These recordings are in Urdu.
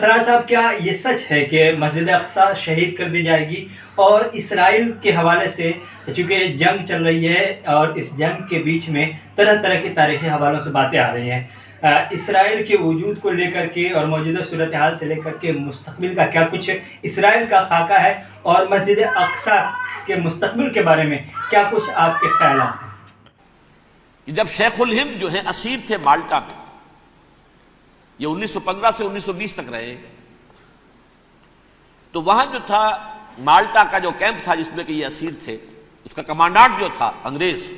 سراج صاحب، کیا یہ سچ ہے کہ مسجد اقصی شہید کر دی جائے گی؟ اور اسرائیل کے حوالے سے چونکہ جنگ چل رہی ہے اور اس جنگ کے بیچ میں طرح طرح کی تاریخی حوالوں سے باتیں آ رہی ہیں، اسرائیل کے وجود کو لے کر کے اور موجودہ صورتحال سے لے کر کے مستقبل کا کیا کچھ اسرائیل کا خاکہ ہے، اور مسجد اقصی کے مستقبل کے بارے میں کیا کچھ آپ کے خیالات ہیں؟ جب شیخ الہند جو ہیں اسیر تھے مالٹا میں، یہ 1915 سے 1920 تک رہے، تو وہاں جو تھا مالٹا کا جو کیمپ تھا جس میں کہ یہ اسیر تھے، اس کا کمانڈانٹ جو تھا انگریز،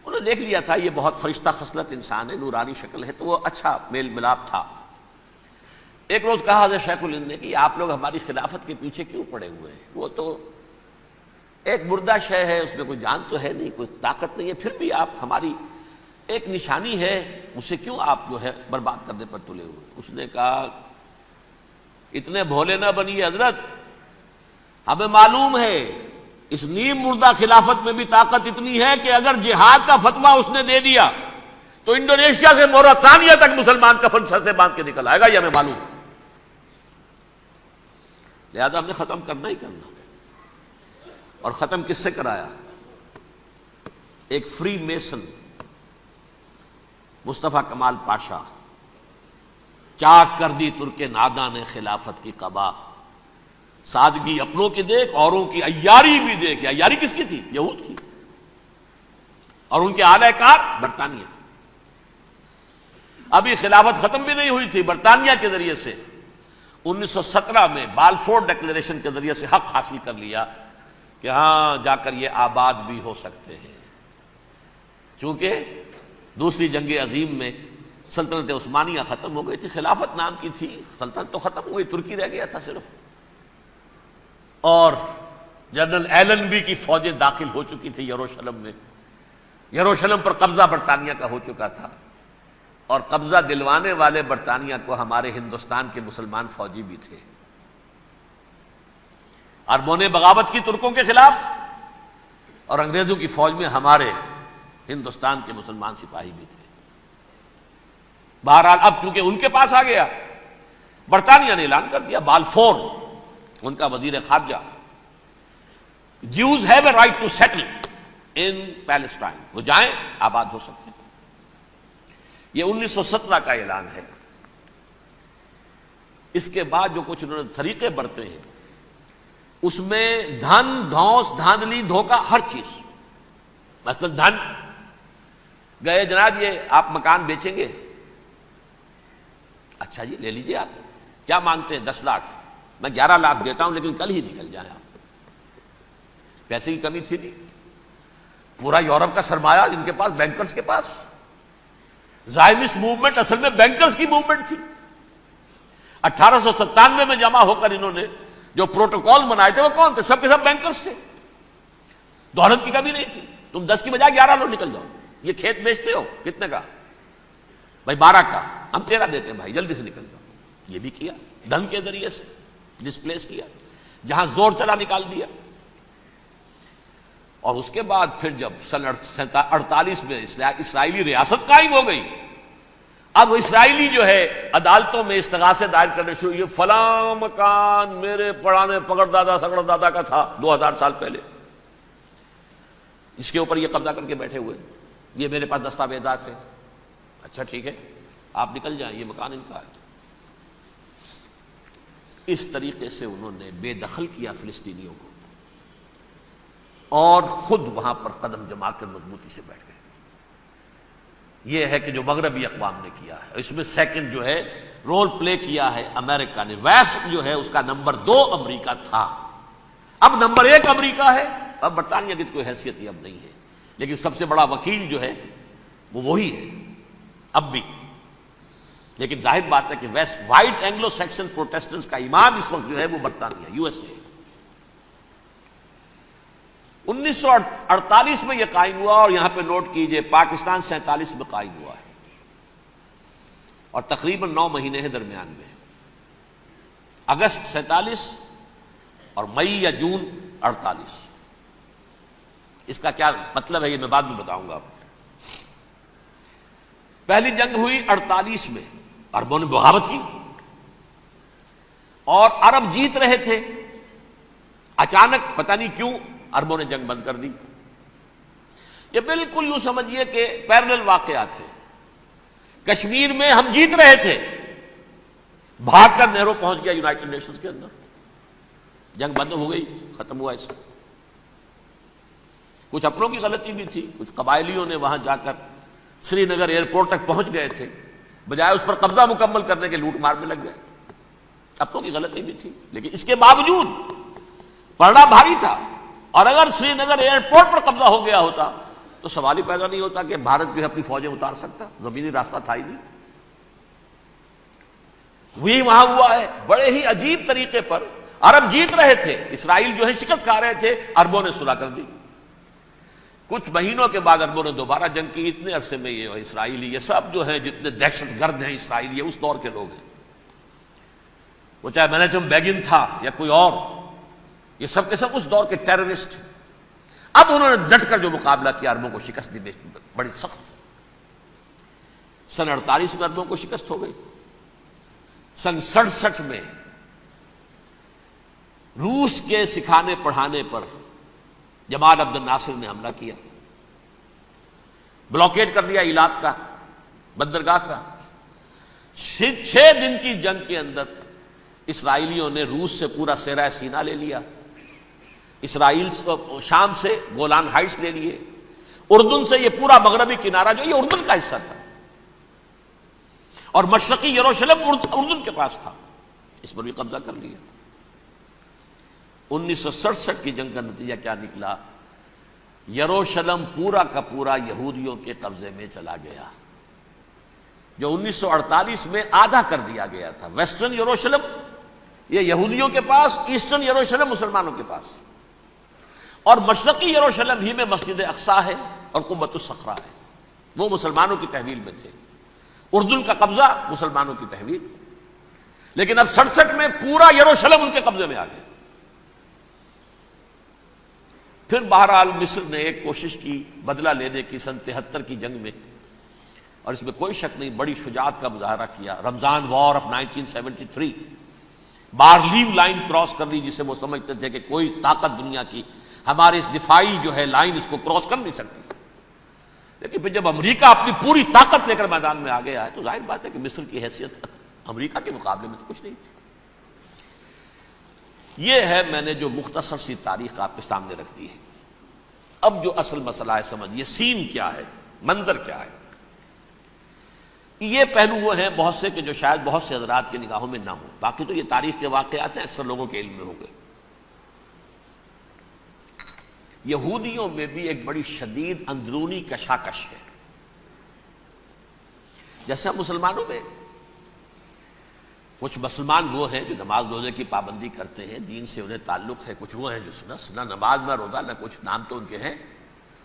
انہوں نے دیکھ لیا تھا یہ بہت فرشتہ خصلت انسان ہے، نورانی شکل ہے، تو وہ اچھا میل ملاپ تھا۔ ایک روز کہا حضرت شیخ الہند نے کہ آپ لوگ ہماری خلافت کے پیچھے کیوں پڑے ہوئے ہیں؟ وہ تو ایک مردہ شے ہے، اس میں کوئی جان تو ہے نہیں، کوئی طاقت نہیں ہے، پھر بھی آپ ہماری ایک نشانی ہے، اسے کیوں آپ جو ہے برباد کرنے پر تلے ہوئے؟ اس نے کہا اتنے بھولے نہ بنیے حضرت، ہمیں معلوم ہے اس نیم مردہ خلافت میں بھی طاقت اتنی ہے کہ اگر جہاد کا فتویٰ اس نے دے دیا تو انڈونیشیا سے موریتانیہ تک مسلمان کفن سر سے باندھ کے نکل آئے گا، یہ ہمیں معلوم ہے، لہذا ہم نے ختم کرنا ہی کرنا۔ اور ختم کس سے کرایا؟ ایک فری میسن مصطفیٰ کمال پاشا، چاک کر دی ترک ناداں نے خلافت کی قبا، سادگی اپنوں کی دیکھ اوروں کی عیاری بھی دیکھ۔ عیاری کس کی تھی؟ یہود کی، اور ان کے اعلی کار برطانیہ۔ ابھی خلافت ختم بھی نہیں ہوئی تھی، برطانیہ کے ذریعے سے 1917 میں بالفور ڈکلیریشن کے ذریعے سے حق حاصل کر لیا کہ ہاں جا کر یہ آباد بھی ہو سکتے ہیں، چونکہ دوسری جنگ عظیم میں سلطنت عثمانیہ ختم ہو گئی تھی، خلافت نام کی تھی، سلطنت تو ختم ہو گئی، ترکی رہ گیا تھا صرف، اور جنرل ایلنبی کی فوجیں داخل ہو چکی تھی یروشلم میں، یروشلم پر قبضہ برطانیہ کا ہو چکا تھا، اور قبضہ دلوانے والے برطانیہ کو ہمارے ہندوستان کے مسلمان فوجی بھی تھے، اربوں نے بغاوت کی ترکوں کے خلاف، اور انگریزوں کی فوج میں ہمارے ہندوستان کے مسلمان سپاہی بھی تھے۔ بہرحال اب چونکہ ان کے پاس آ گیا، برطانیہ نے اعلان کر دیا، بالفور ان کا وزیر خارجہ، Jews have a right to settle in Palestine, وہ جائیں آباد ہو سکتے ہیں۔ یہ 1917 کا اعلان ہے۔ اس کے بعد جو کچھ انہوں نے طریقے برتے ہیں، اس میں دھن دھوس دھاندلی دھوکہ ہر چیز، مثلا دھن گئے جناب یہ آپ مکان بیچیں گے، اچھا جی لے لیجئے، آپ کیا مانگتے ہیں؟ 10 لاکھ، میں 11 لاکھ دیتا ہوں لیکن کل ہی نکل جائیں آپ۔ پیسے کی کمی تھی نہیں، پورا یورپ کا سرمایہ جن کے پاس، بینکرز کے پاس، زائنسٹ موومنٹ اصل میں بینکرز کی موومنٹ تھی۔ 1897 میں جمع ہو کر انہوں نے جو پروٹوکول بنائے تھے وہ کون تھے؟ سب کے سب بینکرز تھے، دولت کی کمی نہیں تھی۔ تم 10 کی بجائے 11 لو نکل جاؤ، یہ کھیت بیچتے ہو کتنے کا؟ بھائی 12 کا، ہم 13 دیتے ہیں بھائی، جلدی سے نکل جاؤ۔ یہ بھی کیا، دھن کے ذریعے سے ڈسپلیس کیا، جہاں زور چلا نکال دیا۔ اور اس کے بعد پھر جب سن 48 میں اسرائیلی ریاست قائم ہو گئی، اب اسرائیلی جو ہے عدالتوں میں استغاثے دائر کرنے شروع، یہ فلاں مکان میرے پرانے پگڑ دادا سگڑ دادا کا تھا 2000 سال پہلے، اس کے اوپر یہ قبضہ کر کے بیٹھے ہوئے، یہ میرے پاس دستاویزات ہیں، اچھا ٹھیک ہے آپ نکل جائیں، یہ مکان ان کا ہے۔ اس طریقے سے انہوں نے بے دخل کیا فلسطینیوں کو، اور خود وہاں پر قدم جما کر مضبوطی سے بیٹھ گئے۔ یہ ہے کہ جو مغربی اقوام نے کیا ہے، اس میں سیکنڈ جو ہے رول پلے کیا ہے امریکہ نے۔ ویسٹ جو ہے اس کا نمبر 2 امریکہ تھا، اب نمبر 1 امریکہ ہے، اب برطانیہ کی کوئی حیثیت ہی اب نہیں ہے، لیکن سب سے بڑا وکیل جو ہے وہ وہی ہے اب بھی۔ لیکن ظاہر بات ہے کہ west white Anglo Saxon Protestants کا امام اس وقت جو ہے وہ برطانیہ، یو ایس اے۔ 1948 میں یہ قائم ہوا، اور یہاں پہ نوٹ کیجئے پاکستان 47 میں قائم ہوا ہے، اور تقریباً 9 مہینے ہیں درمیان میں، اگست 47 اور مئی یا جون 48۔ اس کا کیا مطلب ہے یہ میں بعد میں بتاؤں گا آپ کو۔ پہلی جنگ ہوئی 48 میں، عربوں نے بغاوت کی، اور عرب جیت رہے تھے، اچانک پتہ نہیں کیوں عربوں نے جنگ بند کر دی. یہ بالکل یوں سمجھیے کہ پیرلل واقعات تھے. کشمیر میں ہم جیت رہے تھے، بھاگ کر نہرو پہنچ گیا یونائٹڈ نیشنز کے اندر، جنگ بند ہو گئی، ختم ہوا اس. کچھ اپنوں کی غلطی بھی تھی، کچھ قبائلیوں نے وہاں جا کر سری نگر ایئرپورٹ تک پہنچ گئے تھے، بجائے اس پر قبضہ مکمل کرنے کے لوٹ مار میں لگ گئے. اپنوں کی غلطی بھی تھی، لیکن اس کے باوجود پڑنا بھاری تھا. اور اگر سری نگر ایئرپورٹ پر قبضہ ہو گیا ہوتا تو سوال ہی پیدا نہیں ہوتا کہ بھارت جو ہے اپنی فوجیں اتار سکتا، زمینی راستہ تھا ہی نہیں. وہی وہاں ہوا ہے بڑے ہی عجیب طریقے پر. عرب جیت رہے تھے، اسرائیل جو ہے شکست کھا رہے تھے، عربوں نے صلح کر دی. کچھ مہینوں کے بعد عربوں نے دوبارہ جنگ کی. اتنے عرصے میں یہ اسرائیلی، یہ سب جو ہیں جتنے دہشت گرد ہیں اسرائیلی، یہ اس دور کے لوگ ہیں. وہ چاہے مینیجم بیگن تھا یا کوئی اور، یہ سب کے سب اس دور کے ٹیررسٹ. اب انہوں نے ڈٹ کر جو مقابلہ کیا، عربوں کو شکست دی بڑی سخت. سن 48 میں عربوں کو شکست ہو گئی. سن 67 میں روس کے سکھانے پڑھانے پر جمال عبد الناصر نے حملہ کیا، بلاکیٹ کر دیا ایلات کا، بندرگاہ کا. 6 دن کی جنگ کے اندر اسرائیلیوں نے روس سے پورا صحرائے سینا لے لیا، اسرائیل شام سے گولان ہائٹس لے لیے، اردن سے یہ پورا مغربی کنارہ جو یہ اردن کا حصہ تھا، اور مشرقی یروشلم اردن کے پاس تھا، اس پر بھی قبضہ کر لیا. 1967 کی جنگ کا نتیجہ کیا نکلا؟ یروشلم پورا کا پورا یہودیوں کے قبضے میں چلا گیا، جو 1948 میں آدھا کر دیا گیا تھا. ویسٹرن یروشلم یہ یہودیوں کے پاس، ایسٹرن یروشلم مسلمانوں کے پاس، اور مشرقی یروشلم ہی میں مسجد اقصی ہے اور قبۃ الصخرہ ہے، وہ مسلمانوں کی تحویل میں تھے. اردن کا قبضہ مسلمانوں کی تحویل. لیکن اب 67 میں پورا یروشلم ان کے قبضے میں آ گیا. پھر بہرحال مصر نے ایک کوشش کی بدلہ لینے کی سن 73 کی جنگ میں، اور اس میں کوئی شک نہیں بڑی شجاعت کا مظاہرہ کیا. رمضان وار آف 1973، بارلیو لائن کراس کر لی، جسے وہ سمجھتے تھے کہ کوئی طاقت دنیا کی ہمارے اس دفاعی جو ہے لائن اس کو کراس کر نہیں سکتی. لیکن پھر جب امریکہ اپنی پوری طاقت لے کر میدان میں آ گیا ہے تو ظاہر بات ہے کہ مصر کی حیثیت امریکہ کے مقابلے میں تو کچھ نہیں تھی. یہ ہے میں نے جو مختصر سی تاریخ آپ کے سامنے رکھ دی ہے. اب جو اصل مسئلہ ہے سمجھیے، سین کیا ہے، منظر کیا ہے. یہ پہلو وہ ہیں بہت سے کہ جو شاید بہت سے حضرات کی نگاہوں میں نہ ہوں، باقی تو یہ تاریخ کے واقعات ہیں، اکثر لوگوں کے علم میں ہوں گے. یہودیوں میں بھی ایک بڑی شدید اندرونی کشاکش ہے. جیسے ہم مسلمانوں میں کچھ مسلمان وہ ہیں جو نماز روزے کی پابندی کرتے ہیں، دین سے انہیں تعلق ہے. کچھ وہ ہیں جو نہ نماز نہ روزہ نہ کچھ، نام تو ان کے ہیں،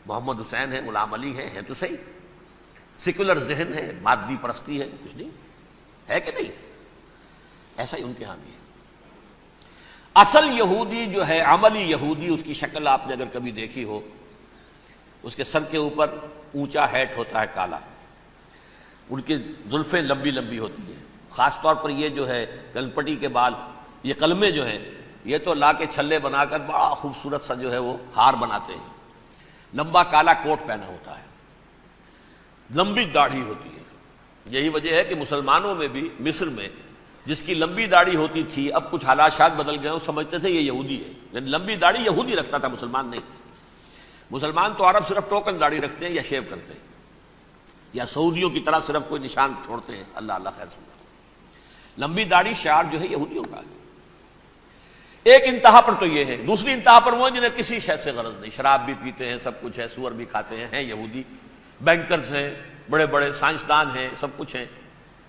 محمد حسین ہیں، غلام علی ہیں تو صحیح، سیکولر ذہن ہے، مادی پرستی ہے، کچھ نہیں ہے کہ نہیں. ایسا ہی ان کے ہاں بھی ہے. اصل یہودی جو ہے، عملی یہودی، اس کی شکل آپ نے اگر کبھی دیکھی ہو، اس کے سر کے اوپر اونچا ہیٹ ہوتا ہے کالا، ان کی زلفیں لمبی لمبی ہوتی ہیں، خاص طور پر یہ جو ہے گلپٹی کے بال، یہ قلمے جو ہیں یہ تو لا کے چھلے بنا کر بڑا خوبصورت سا جو ہے وہ ہار بناتے ہیں. لمبا کالا کوٹ پہنا ہوتا ہے، لمبی داڑھی ہوتی ہے. یہی وجہ ہے کہ مسلمانوں میں بھی مصر میں جس کی لمبی داڑھی ہوتی تھی، اب کچھ حالات شاید بدل گئے، وہ سمجھتے تھے یہ یہودی ہے، لیکن لمبی داڑھی یہودی رکھتا تھا، مسلمان نہیں. مسلمان تو عرب صرف ٹوکن داڑھی رکھتے ہیں یا شیو کرتے ہیں، یا سعودیوں کی طرح صرف کوئی نشان چھوڑتے ہیں. اللہ اللہ خیر سنا. لمبی داڑھی شعار جو ہے یہودیوں کا ہے. ایک انتہا پر تو یہ ہے. دوسری انتہا پر وہ جنہیں کسی شے سے غرض نہیں، شراب بھی پیتے ہیں، سب کچھ ہے، سور بھی کھاتے ہیں یہودی. بینکرز ہیں، بڑے بڑے سائنسدان ہیں، سب کچھ ہیں.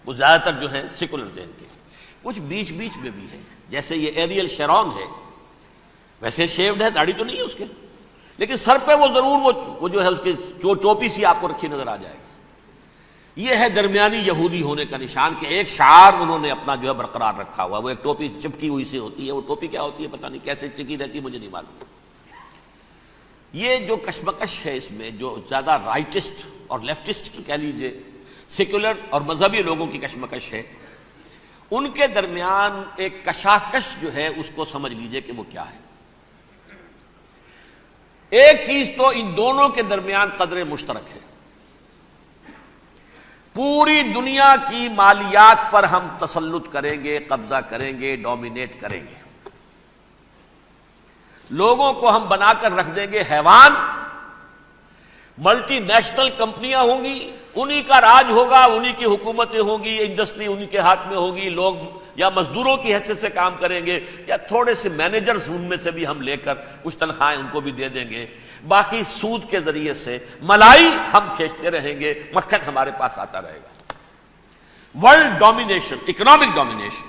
وہ زیادہ تر جو ہیں سیکولر ذہن کے. کچھ بیچ بیچ میں بھی ہیں، جیسے یہ ایریل شیرون ہے، ویسے شیوڈ ہے، داڑھی تو نہیں ہے اس کے، لیکن سر پہ وہ ضرور وہ جو ہے اس کی ٹوپی سی آپ کو رکھی نظر آ جائے گی. یہ ہے درمیانی یہودی ہونے کا نشان کہ ایک شعار انہوں نے اپنا جو ہے برقرار رکھا ہوا. وہ ایک ٹوپی چپکی ہوئی سی ہوتی ہے، وہ ٹوپی کیا ہوتی ہے پتہ نہیں، کیسے چکی رہتی ہے مجھے نہیں معلوم. یہ جو کشمکش ہے اس میں، جو زیادہ رائٹسٹ اور لیفٹسٹ کی کہہ لیجیے، سیکولر اور مذہبی لوگوں کی کشمکش ہے، ان کے درمیان ایک کشاکش جو ہے اس کو سمجھ لیجئے کہ وہ کیا ہے۔ ایک چیز تو ان دونوں کے درمیان قدر مشترک ہے، پوری دنیا کی مالیات پر ہم تسلط کریں گے، قبضہ کریں گے، ڈومینیٹ کریں گے، لوگوں کو ہم بنا کر رکھ دیں گے حیوان، ملٹی نیشنل کمپنیاں ہوں گی، انہی کا راج ہوگا، انہی کی حکومتیں ہوں گی، انڈسٹری انہی کے ہاتھ میں ہوگی، لوگ یا مزدوروں کی حیثیت سے کام کریں گے یا تھوڑے سے مینیجرز ان میں سے بھی ہم لے کر کچھ تنخواہیں ان کو بھی دے دیں گے، باقی سود کے ذریعے سے ملائی ہم کھینچتے رہیں گے، مکھن ہمارے پاس آتا رہے گا۔ ورلڈ ڈومینیشن، اکنامک ڈومینیشن،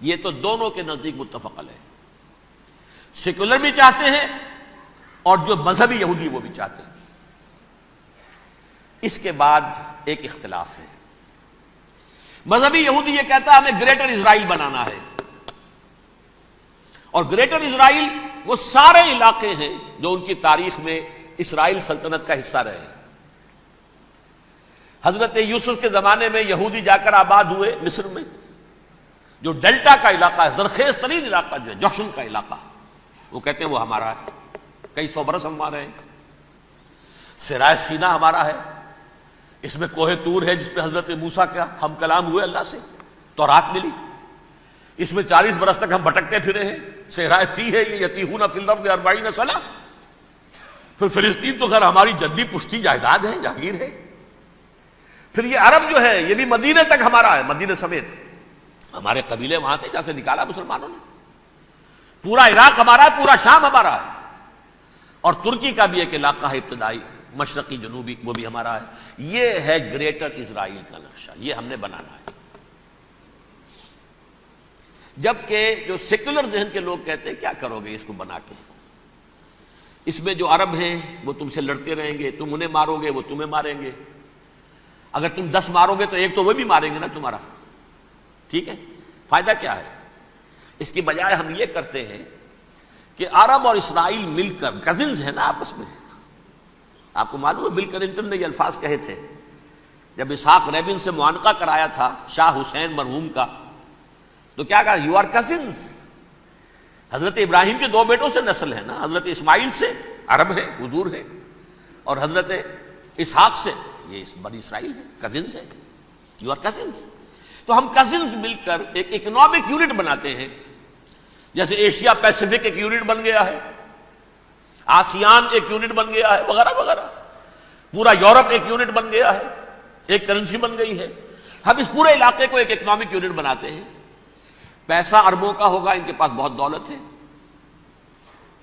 یہ تو دونوں کے نزدیک متفق علیہ ہے، سیکولر بھی چاہتے ہیں اور جو مذہبی یہودی وہ بھی چاہتے ہیں۔ اس کے بعد ایک اختلاف ہے، مذہبی یہودی یہ کہتا ہے ہمیں گریٹر اسرائیل بنانا ہے، اور گریٹر اسرائیل وہ سارے علاقے ہیں جو ان کی تاریخ میں اسرائیل سلطنت کا حصہ رہے ہیں۔ حضرت یوسف کے زمانے میں یہودی جا کر آباد ہوئے مصر میں، جو ڈیلٹا کا علاقہ ہے، زرخیز ترین علاقہ جو ہے، جوشن کا علاقہ، وہ کہتے ہیں وہ ہمارا ہے، کئی سو برس ہم وہاں رہے ہیں۔ سرائے سینا ہمارا ہے، اس میں کوہ طور ہے جس پہ حضرت موسیٰ کا ہم کلام ہوئے اللہ سے، تورات ملی، اس میں 40 برس تک ہم بھٹکتے پھرے ہیں۔ صحرائے تی ہے یہ، یتیہون فی الارض 40 سنہ۔ پھر فلسطین تو خیر ہماری جدی پشتی جائیداد ہے، جاگیر ہے۔ پھر یہ عرب جو ہے یہ بھی مدینے تک ہمارا ہے، مدینے سمیت ہمارے قبیلے وہاں تھے جہاں سے نکالا مسلمانوں نے۔ پورا عراق ہمارا ہے، پورا شام ہمارا ہے، اور ترکی کا بھی ایک علاقہ ہے ابتدائی مشرقی جنوبی، وہ بھی ہمارا ہے۔ یہ ہے گریٹر اسرائیل کا نقشہ، یہ ہم نے بنانا ہے۔ جبکہ جو سیکولر ذہن کے لوگ کہتے ہیں کیا کرو گے اس کو بنا کے، اس میں جو عرب ہیں وہ تم سے لڑتے رہیں گے، تم انہیں مارو گے وہ تمہیں ماریں گے، اگر تم 10 مارو گے تو ایک تو وہ بھی ماریں گے نا تمہارا، ٹھیک ہے؟ فائدہ کیا ہے؟ اس کی بجائے ہم یہ کرتے ہیں کہ عرب اور اسرائیل مل کر، کزنز ہیں نا آپس میں، آپ کو معلوم ہے بل کلنٹن نے یہ الفاظ کہے تھے جب اسحاق ریبن سے معانقہ کرایا تھا شاہ حسین مرحوم کا، تو کیا کہا؟ You are cousins. حضرت ابراہیم کے 2 بیٹوں سے نسل ہے نا، حضرت اسماعیل سے عرب ہے، حضور ہے، اور حضرت اسحاق سے یہ بنی اسرائیل ہے، کزنز ہے، یو آر کزنز۔ تو ہم کزنز مل کر ایک اکنامک یونٹ بناتے ہیں، جیسے ایشیا پیسیفک ایک یونٹ بن گیا ہے، آسیان ایک یونٹ بن گیا ہے، وغیرہ وغیرہ، پورا یورپ ایک یونٹ بن گیا ہے، ایک کرنسی بن گئی ہے۔ ہم اس پورے علاقے کو ایک اکنامک یونٹ بناتے ہیں، پیسہ اربوں کا ہوگا، ان کے پاس بہت دولت ہے،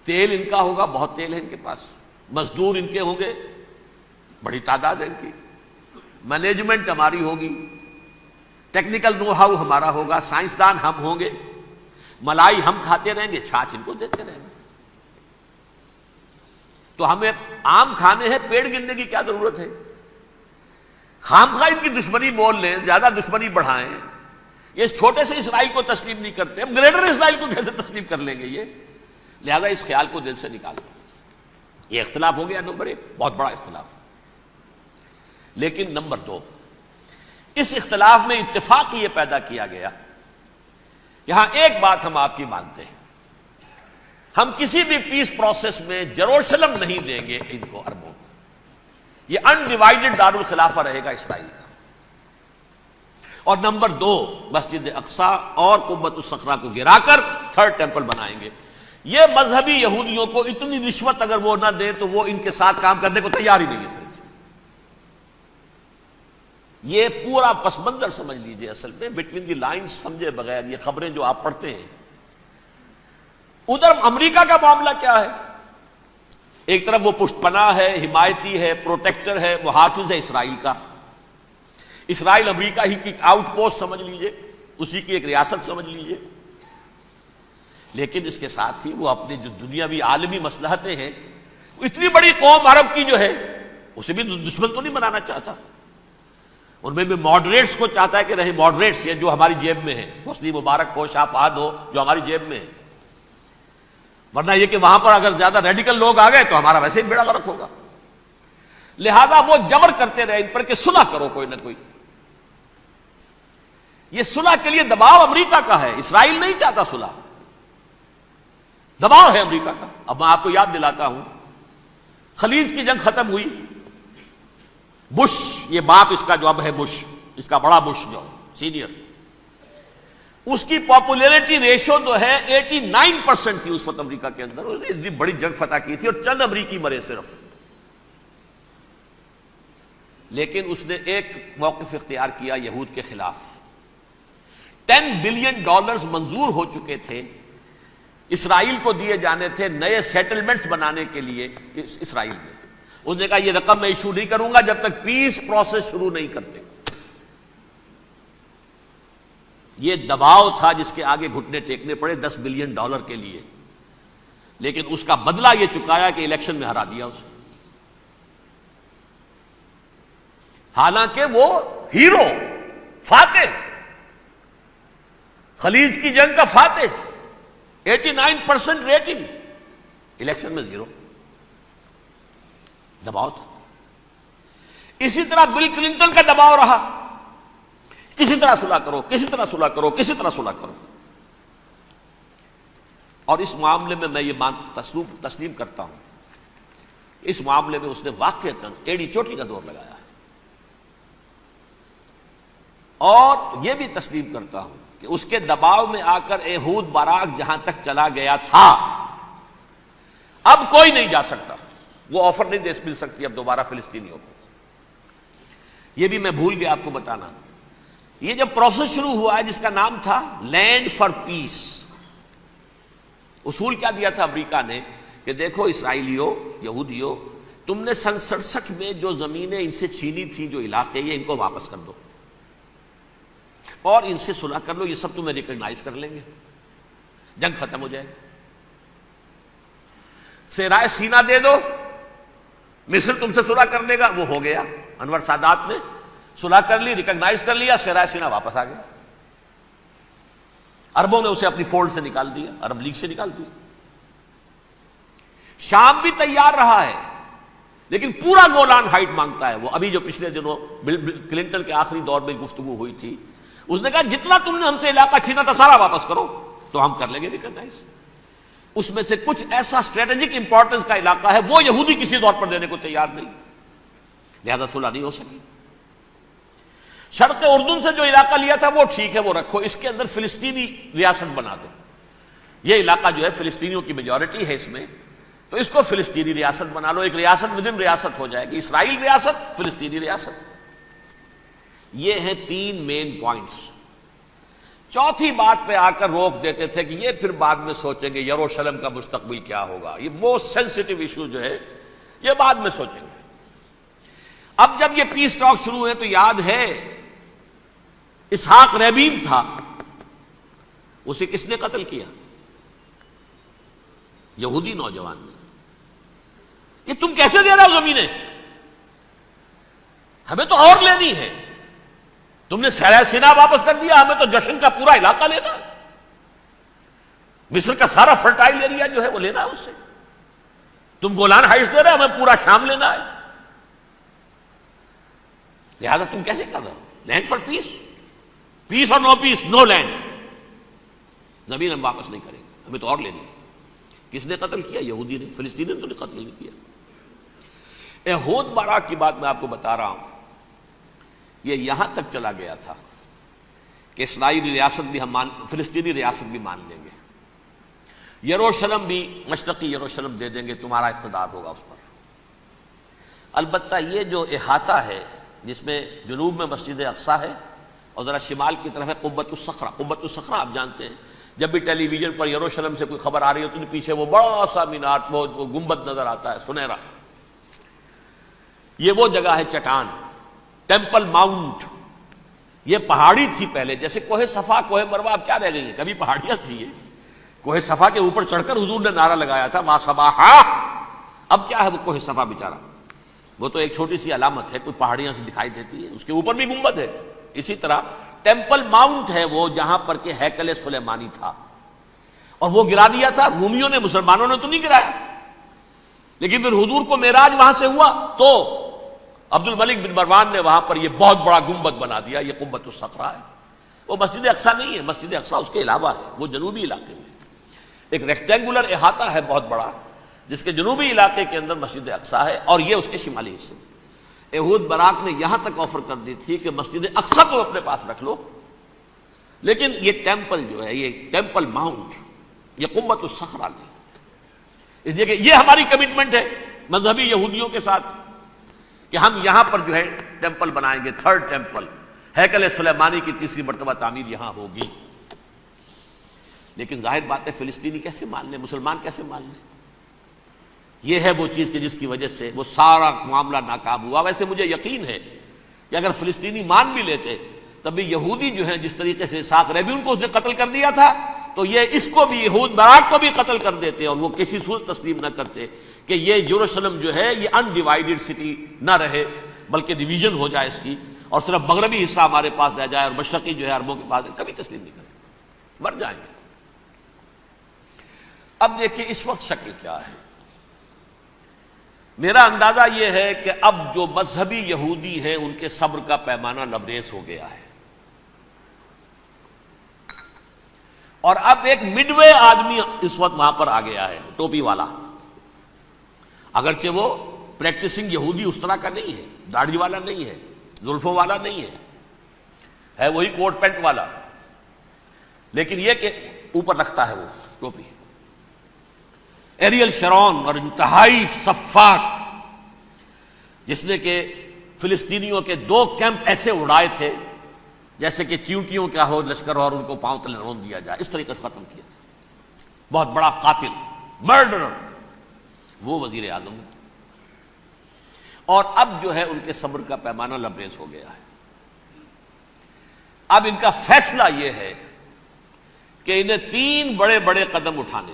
تیل ان کا ہوگا، بہت تیل ہے ان کے پاس، مزدور ان کے ہوں گے، بڑی تعداد ہے ان کی، مینجمنٹ ہماری ہوگی، ٹیکنیکل نو ہاؤ ہمارا ہوگا، سائنسدان ہم ہوں گے، ملائی ہم کھاتے رہیں گے، چھاچھ ان کو دیتے رہیں گے۔ تو ہمیں آم کھانے ہیں، پیڑ گننے کی کیا ضرورت ہے؟ خام خواہ ان کی دشمنی مول لیں، زیادہ دشمنی بڑھائیں، یہ اس چھوٹے سے اسرائیل کو تسلیم نہیں کرتے، ہم گریٹر اسرائیل کو کیسے تسلیم کر لیں گے؟ یہ لہذا اس خیال کو دل سے نکال دیں۔ یہ اختلاف ہو گیا نمبر 1، بہت بڑا اختلاف۔ لیکن نمبر 2، اس اختلاف میں اتفاق یہ پیدا کیا گیا، یہاں ایک بات ہم آپ کی مانتے ہیں، ہم کسی بھی پیس پروسیس میں جروشلم نہیں دیں گے ان کو، عربوں کو، یہ انڈیوائیڈڈ دارالخلافہ رہے گا اسرائیل کا۔ اور نمبر 2، مسجد اقصی اور قبۃ الصخرہ کو گرا کر 3rd ٹیمپل بنائیں گے۔ یہ مذہبی یہودیوں کو اتنی رشوت اگر وہ نہ دیں تو وہ ان کے ساتھ کام کرنے کو تیار ہی نہیں ہے۔ یہ پورا پس منظر سمجھ لیجئے، اصل میں بٹوین دی لائنز سمجھے بغیر یہ خبریں جو آپ پڑھتے ہیں۔ ادھر امریکہ کا معاملہ کیا ہے؟ ایک طرف وہ پشت پناہ ہے، حمایتی ہے، پروٹیکٹر ہے، محافظ ہے اسرائیل کا۔ اسرائیل امریکہ ہی کی آؤٹ پوسٹ سمجھ لیجئے، اسی کی ایک ریاست سمجھ لیجئے، لیکن اس کے ساتھ ہی وہ اپنے جو دنیاوی عالمی مصلحتیں ہیں، اتنی بڑی قوم عرب کی جو ہے اسے بھی دشمن تو نہیں بنانا چاہتا، ان میں بھی ماڈریٹس کو چاہتا ہے کہ رہے ماڈریٹس، یہ جو ہماری جیب میں ہے، حسنی مبارک ہو، شاہ فہد ہو، جو ہماری جیب میں ہے، ورنہ یہ کہ وہاں پر اگر زیادہ ریڈیکل لوگ آ گئے تو ہمارا ویسے ہی بیڑا غرق ہوگا۔ لہذا وہ جبر کرتے رہے ان پر کہ صلح کرو کوئی نہ کوئی۔ یہ صلح کے لیے دباؤ امریکہ کا ہے، اسرائیل نہیں چاہتا صلح، دباؤ ہے امریکہ کا۔ اب میں آپ کو یاد دلاتا ہوں، خلیج کی جنگ ختم ہوئی، بش، یہ باپ اس کا جو اب ہے بش، اس کا بڑا بش جو سینئر، اس کی پاپولیرٹی ریشو جو ہے 89% تھی اس وقت امریکہ کے اندر، اس نے اتنی بڑی جنگ فتح کی تھی اور چند امریکی مرے صرف، لیکن اس نے ایک موقف اختیار کیا یہود کے خلاف۔ $10 بلین منظور ہو چکے تھے، اسرائیل کو دیے جانے تھے نئے سیٹلمنٹس بنانے کے لیے اسرائیل میں۔ اس نے کہا یہ رقم میں ایشو نہیں کروں گا جب تک پیس پروسیس شروع نہیں کرتے۔ یہ دباؤ تھا جس کے آگے گھٹنے ٹیکنے پڑے $10 بلین کے لیے، لیکن اس کا بدلہ یہ چکایا کہ الیکشن میں ہرا دیا اسے، حالانکہ وہ ہیرو، فاتح، خلیج کی جنگ کا فاتح، 89% ریٹنگ، الیکشن میں 0، دباؤ تھا۔ اسی طرح بل کلنٹن کا دباؤ رہا، کسی طرح صلح کرو، کسی طرح صلح کرو، کسی طرح صلح کرو، اور اس معاملے میں میں یہ تسلیم کرتا ہوں، اس معاملے میں اس نے واقعتاً ایڑی چوٹی کا دور لگایا ہے، اور یہ بھی تسلیم کرتا ہوں کہ اس کے دباؤ میں آ کر ایہود باراک جہاں تک چلا گیا تھا اب کوئی نہیں جا سکتا، وہ آفر نہیں دے مل سکتی اب دوبارہ فلسطینیوں کو۔ یہ بھی میں بھول گیا آپ کو بتانا، یہ جب پروسیس شروع ہوا ہے جس کا نام تھا لینڈ فار پیس، اصول کیا دیا تھا امریکہ نے کہ دیکھو اسرائیلیوں، یہودیوں، تم نے سن 67 میں جو زمینیں ان سے چھینی تھیں، جو علاقے، یہ ان کو واپس کر دو اور ان سے صلح کر لو، یہ سب تمہیں ریکگنائز کر لیں گے، جنگ ختم ہو جائے گی۔ صحرائے سینا دے دو، مصر تم سے صلح کر لے گا، وہ ہو گیا، انور سادات نے صلح کر لی، ریکگنائز کر لیا، صحرائے سینا واپس آ گیا۔ عربوں نے اسے اپنی فولڈ سے نکال دیا، عرب لیگ سے نکال دیا۔ شام بھی تیار رہا ہے لیکن پورا گولان ہائٹ مانگتا ہے وہ۔ ابھی جو پچھلے دنوں بل کلنٹن کے آخری دور میں گفتگو ہوئی تھی، اس نے کہا جتنا تم نے ہم سے علاقہ چھینا تھا سارا واپس کرو تو ہم کر لیں گے ریکگنائز۔ اس میں سے کچھ ایسا اسٹریٹجک امپورٹنس کا علاقہ ہے وہ یہودی کسی طور پر دینے کو تیار نہیں، لہذا صلح نہیں ہو سکی۔ شرق اردن سے جو علاقہ لیا تھا وہ ٹھیک ہے، وہ رکھو، اس کے اندر فلسطینی ریاست بنا دو، یہ علاقہ جو ہے فلسطینیوں کی میجورٹی ہے اس میں، تو اس کو فلسطینی ریاست بنا لو، ایک ریاست ودن ریاست ہو جائے گی، اسرائیل ریاست، فلسطینی ریاست۔ یہ ہیں 3 مین پوائنٹس۔ چوتھی بات پہ آ کر روک دیتے تھے کہ یہ پھر بعد میں سوچیں گے یروشلم کا مستقبل کیا ہوگا، یہ موسٹ سینسٹیو ایشو جو ہے یہ بعد میں سوچیں گے۔ اب جب یہ پیس ٹاک شروع ہوئے تو یاد ہے اسحاق ریبین تھا، اسے کس نے قتل کیا؟ یہودی نوجوان نے۔ یہ تم کیسے دے رہے ہو زمینیں؟ ہمیں تو اور لینی ہے، تم نے صحرائے سینا واپس کر دیا، ہمیں تو جشن کا پورا علاقہ لینا، مصر کا سارا فرٹائل ایریا جو ہے وہ لینا ہے اس سے، تم گولان ہائٹس دے رہے ہو، ہمیں پورا شام لینا ہے، لہذا تم کیسے کر رہے ہو؟ لینڈ فار پیس، پیس اور نو پیس، نو لینڈ، زمین ہم واپس نہیں کریں گے، ہمیں تو اور لینی ہے۔ کس نے قتل کیا؟ یہودی نے، فلسطینی نے تو قتل نہیں کیا۔ ایہود باراک کی بات میں آپ کو بتا رہا ہوں، یہ یہاں تک چلا گیا تھا کہ اسرائیلی ریاست بھی ہم فلسطینی ریاست بھی مان لیں گے، یروشلم بھی، مشرقی یروشلم دے دیں گے، تمہارا اقتدار ہوگا اس پر۔ البتہ یہ جو احاطہ ہے جس میں جنوب میں مسجد اقصیٰ ہے اور ذرا شمال کی طرف ہے قبۃ الصخرہ، قبۃ الصخرہ آپ جانتے ہیں، جب بھی ٹیلی ویژن پر یروشلم سے کوئی خبر آ رہی ہوتی ہے پیچھے وہ بڑا سا مینار، وہ گنبد نظر آتا ہے سنہرا، یہ وہ جگہ ہے چٹان، ٹیمپل ماؤنٹ۔ یہ پہاڑی تھی پہلے، جیسے کوہ صفا، کوہ مروہ اب کیا رہ گئی ہیں، کبھی پہاڑیاں تھی یہ، کوہ صفا کے اوپر چڑھ کر حضور نے نعرہ لگایا تھا ما صباحا، اب کیا ہے وہ کوہ صفا بیچارہ، وہ تو ایک چھوٹی سی علامت ہے، کوئی پہاڑیاں سے دکھائی دیتی ہے، اس کے اوپر بھی گنبد ہے۔ اسی طرح ٹیمپل ماؤنٹ ہے وہ جہاں پر کہ ہیکل سلیمانی تھا، اور وہ گرا دیا تھا رومیوں نے، مسلمانوں نے تو نہیں گرایا، لیکن پھر حضور کو معراج وہاں سے ہوا تو عبد الملک بن مروان نے وہاں پر یہ بہت بڑا گنبد بنا دیا، یہ قبۃ الصخرہ ہے۔ وہ مسجد اقصیٰ نہیں ہے، مسجد اقصیٰ اس کے علاوہ ہے، وہ جنوبی علاقے میں ایک ریکٹینگولر احاطہ ہے بہت بڑا، جس کے جنوبی علاقے کے اندر مسجد اقصیٰ ہے، اور یہ اس کے شمالی حصے میں۔ یہود براق نے یہاں تک آفر کر دی تھی کہ مسجد اقصیٰ کو اپنے پاس رکھ لو، لیکن یہ ٹیمپل جو ہے، یہ ٹیمپل ماؤنٹ، یہ قبۃ الصخرہ نہیں، اس لیے کہ یہ ہماری کمٹمنٹ ہے مذہبی یہودیوں کے ساتھ کہ ہم یہاں پر جو ہے ٹیمپل بنائیں گے، تھرڈ ٹیمپل، ہیکل سلیمانی کی تیسری مرتبہ تعمیر یہاں ہوگی۔ لیکن ظاہر بات ہے فلسطینی کیسے مان لیں، مسلمان کیسے مان لیں؟ یہ ہے وہ چیز کہ جس کی وجہ سے وہ سارا معاملہ ناکام ہوا۔ ویسے مجھے یقین ہے کہ اگر فلسطینی مان بھی لیتے تب بھی یہودی جو ہیں جس طریقے سے اسحاق ریبیون کو اس نے قتل کر دیا تھا، تو یہ اس کو بھی، یہود براق کو بھی قتل کر دیتے، اور وہ کسی صورت تسلیم نہ کرتے کہ یہ یروشلم جو ہے یہ ان ڈیوائیڈڈ سٹی نہ رہے، بلکہ ڈویژن ہو جائے اس کی، اور صرف مغربی حصہ ہمارے پاس رہ جائے اور مشرقی جو ہے عربوں کے پاس، کبھی تسلیم نہیں کرتے، مر جائیں گے۔ اب دیکھیے اس وقت شکل کیا ہے۔ میرا اندازہ یہ ہے کہ اب جو مذہبی یہودی ہیں ان کے صبر کا پیمانہ لبریز ہو گیا ہے، اور اب ایک مڈ وے آدمی اس وقت وہاں پر آ گیا ہے، ٹوپی والا، اگرچہ وہ پریکٹسنگ یہودی اس طرح کا نہیں ہے، داڑھی والا نہیں ہے، زلفوں والا نہیں ہے وہی کوٹ پینٹ والا، لیکن یہ کہ اوپر رکھتا ہے وہ ٹوپی، ایریل شرون، اور انتہائی سفاک، جس نے کہ فلسطینیوں کے 2 کیمپ ایسے اڑائے تھے جیسے کہ چیونٹیوں کا ہو لشکر اور ان کو پاؤں تلے رون دیا جائے، اس طریقے سے ختم کیا تھا۔ بہت بڑا قاتل، مرڈرر، وہ وزیر اعظم ہے، اور اب جو ہے ان کے صبر کا پیمانہ لبریز ہو گیا ہے۔ اب ان کا فیصلہ یہ ہے کہ انہیں 3 بڑے بڑے قدم اٹھانے۔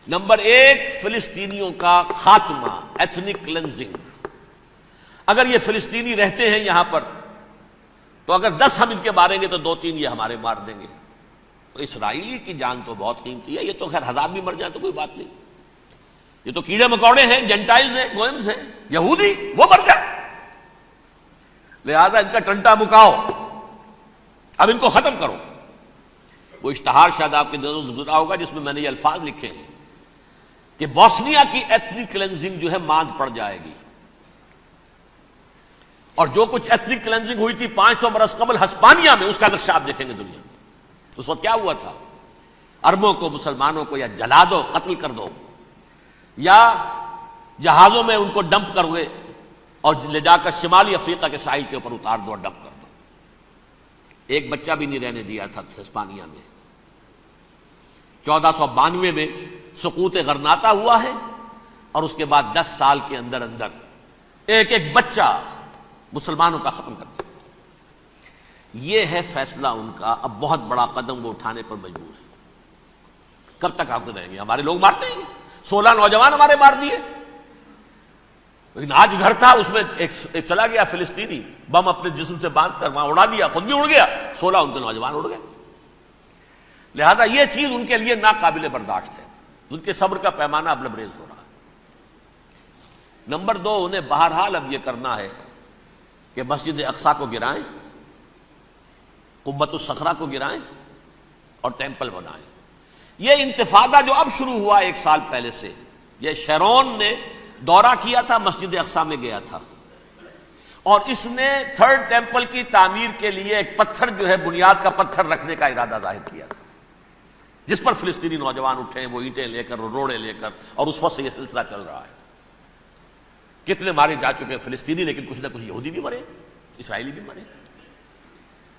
نمبر 1، فلسطینیوں کا خاتمہ، ایتھنک کلینزنگ۔ اگر یہ فلسطینی رہتے ہیں یہاں پر تو اگر 10 ہم ان کے ماریں گے تو 2-3 یہ ہمارے مار دیں گے، تو اسرائیلی کی جان تو بہت قیمتی ہے، یہ تو خیر 1000 بھی مر جائیں تو کوئی بات نہیں، یہ تو کیڑے مکوڑے ہیں، جنٹائلز ہیں، گوئمز ہیں، یہودی وہ مر جائے، لہذا ان کا ٹنٹا مکاؤ، اب ان کو ختم کرو۔ وہ اشتہار شاید آپ کے نظروں سے گزرا ہوگا جس میں میں نے یہ الفاظ لکھے ہیں کہ بوسنیا کی ایتھنک کلینزنگ جو ہے ماند پڑ جائے گی، اور جو کچھ ایتھنک کلینزنگ ہوئی تھی 500 برس قبل ہسپانیہ میں، اس کا نقشہ آپ دیکھیں گے دنیا میں۔ اس وقت کیا ہوا تھا؟ عربوں کو، مسلمانوں کو یا جلا دو، قتل کر دو، یا جہازوں میں ان کو ڈمپ کر ہوئے اور لے جا کر شمالی افریقہ کے ساحل کے اوپر اتار دو اور ڈمپ کر دو۔ ایک بچہ بھی نہیں رہنے دیا تھا ہسپانیہ میں۔ 1492 میں سقوط غرناطہ ہوا ہے، اور اس کے بعد 10 سال کے اندر اندر ایک ایک بچہ مسلمانوں کا ختم کر دیا۔ یہ ہے فیصلہ ان کا۔ اب بہت بڑا قدم وہ اٹھانے پر مجبور ہے۔ کب تک آپ رہیں گے؟ ہمارے لوگ مارتے ہیں، 16 نوجوان ہمارے مار دیے، لیکن آج گھر تھا اس میں ایک چلا گیا فلسطینی، بم اپنے جسم سے باندھ کر وہاں اڑا دیا، خود بھی اڑ گیا، 16 ان کے نوجوان اڑ گئے۔ لہذا یہ چیز ان کے لیے ناقابل برداشت ہے، ان کے صبر کا پیمانہ اب لبریز ہو رہا ہے۔ نمبر 2، انہیں بہرحال اب یہ کرنا ہے کہ مسجد اقصیٰ کو گرائیں، قبۃ الصخرہ کو گرائیں اور ٹیمپل بنائیں۔ یہ انتفاضہ جو اب شروع ہوا 1 سال پہلے سے، یہ شیرون نے دورہ کیا تھا، مسجد اقصیٰ میں گیا تھا، اور اس نے 3rd ٹیمپل کی تعمیر کے لیے ایک پتھر جو ہے بنیاد کا پتھر رکھنے کا ارادہ ظاہر کیا تھا، جس پر فلسطینی نوجوان اٹھے ہیں، وہ اینٹیں لے کر اور روڑے لے کر، اور اس وقت سے یہ سلسلہ چل رہا ہے۔ کتنے مارے جا چکے ہیں فلسطینی، لیکن کچھ نہ کچھ یہودی بھی مرے، اسرائیلی بھی مرے،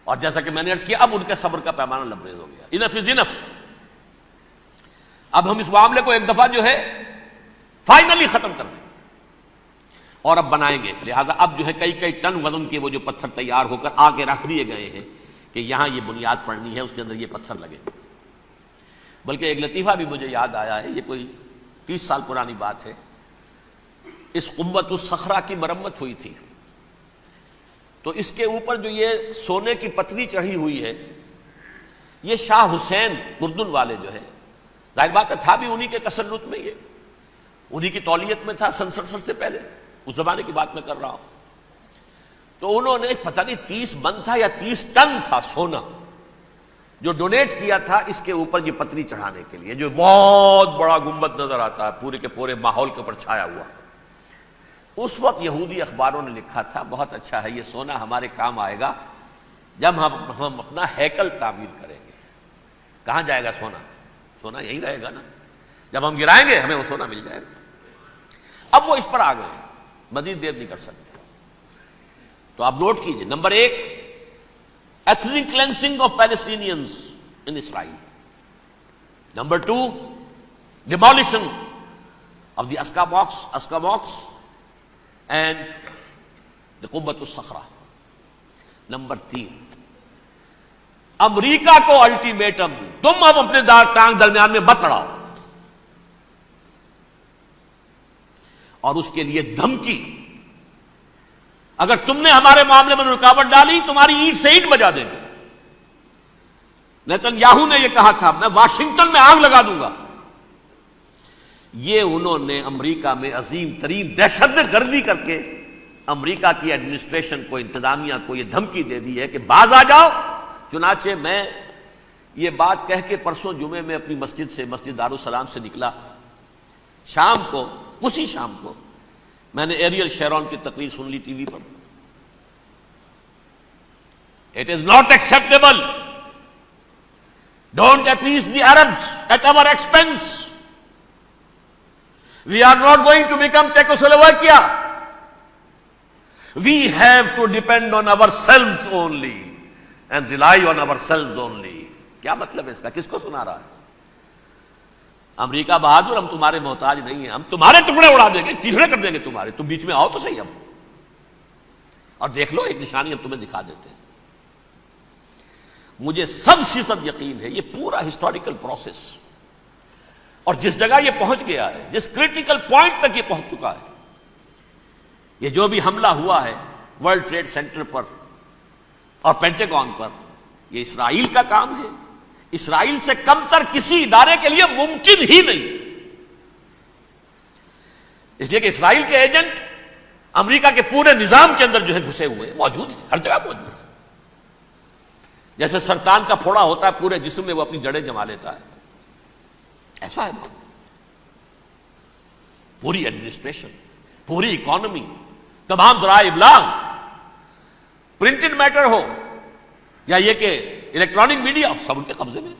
اور جیسا کہ میں نے عرض کیا اب ان کے صبر کا پیمانہ لبریز ہو گیا۔ انف از انف، اب ہم اس معاملے کو ایک دفعہ جو ہے فائنلی ختم کر دیں اور اب بنائیں گے۔ لہذا اب جو ہے کئی ٹن وزن کے وہ جو پتھر تیار ہو کر آگے رکھ دیے گئے ہیں کہ یہاں یہ بنیاد پڑنی ہے، اس کے اندر یہ پتھر لگے۔ بلکہ ایک لطیفہ بھی مجھے یاد آیا ہے، یہ کوئی 30 سال پرانی بات ہے۔ اس قبۃ الصخرہ کی مرمت ہوئی تھی، تو اس کے اوپر جو یہ سونے کی پتری چڑھی ہوئی ہے، یہ شاہ حسین اردن والے جو ہے، ظاہر بات ہے تھا بھی انہی کے تسلط میں، یہ انہی کی تولیت میں تھا، سن 67 سے پہلے، اس زمانے کی بات میں کر رہا ہوں۔ تو انہوں نے پتہ نہیں 30 من تھا یا 30 ٹن تھا سونا جو ڈونیٹ کیا تھا اس کے اوپر یہ پتری چڑھانے کے لیے، جو بہت بڑا گنبد نظر آتا ہے پورے کے پورے ماحول کے اوپر چھایا ہوا۔ اس وقت یہودی اخباروں نے لکھا تھا بہت اچھا ہے، یہ سونا ہمارے کام آئے گا جب ہم اپنا ہیکل تعمیر کریں گے۔ کہاں جائے گا سونا؟ سونا یہی رہے گا نا، جب ہم گرائیں گے ہمیں وہ سونا مل جائے گا۔ اب وہ اس پر آ گئے، مزید دیر نہیں کر سکتے۔ تو آپ نوٹ کیجئے، number 1 ethnic cleansing of Palestinians in Israel. Number 2 demolition of the Aqsa mosque and the Qubbat al-Sakhra. Number 3 امریکہ کو الٹیمیٹم، تم اب اپنے ٹانگ درمیان میں مت لڑاؤ، اور اس کے لیے دھمکی، اگر تم نے ہمارے معاملے میں رکاوٹ ڈالی تمہاری اینٹ سے اینٹ بجا دیں گے۔ نیتن یاہو نے یہ کہا تھا میں واشنگٹن میں آگ لگا دوں گا۔ یہ انہوں نے امریکہ میں عظیم ترین دہشت گردی کر کے امریکہ کی ایڈمنسٹریشن کو، انتظامیہ کو یہ دھمکی دے دی ہے کہ باز آ جاؤ۔ چنانچہ میں یہ بات کہہ کے پرسوں جمعے میں اپنی مسجد سے، مسجد دارالسلام سے نکلا، شام کو، اسی شام کو میں نے ایریل شیرون کی تقریر سن لی T V per. It is not acceptable. Don't appease the Arabs at our expense. We are not going to become Czechoslovakia. We have to depend on ourselves only and rely on ourselves only. کیا مطلب ہے اس کا؟ کس کو سنا رہا ہے؟ امریکہ بہادر، ہم تمہارے محتاج نہیں ہیں، ہم تمہارے ٹکڑے اڑا دیں گے، تیسرے کر دیں گے تمہارے، تم بیچ میں آؤ تو صحیح، ہم اور دیکھ لو ایک نشانی ہم تمہیں دکھا دیتے ہیں۔ مجھے 100% یقین ہے یہ پورا ہسٹوریکل پروسیس، اور جس جگہ یہ پہنچ گیا ہے، جس کریٹیکل پوائنٹ تک یہ پہنچ چکا ہے، یہ جو بھی حملہ ہوا ہے ورلڈ ٹریڈ سینٹر پر اور پینٹاگون پر، یہ اسرائیل کا کام ہے۔ اسرائیل سے کم تر کسی ادارے کے لیے ممکن ہی نہیں، اس لیے کہ اسرائیل کے ایجنٹ امریکہ کے پورے نظام کے اندر جو ہے گھسے ہوئے موجود ہیں، ہر جگہ موجود ہیں۔ جیسے سرطان کا پھوڑا ہوتا ہے پورے جسم میں، وہ اپنی جڑیں جما لیتا ہے، ایسا ہے۔ پوری ایڈمنسٹریشن، پوری اکانومی، تمام ذرائع ابلاغ، پرنٹڈ میٹر ہو یا یہ کہ الیکٹرانک میڈیا، سب ان کے قبضے میں۔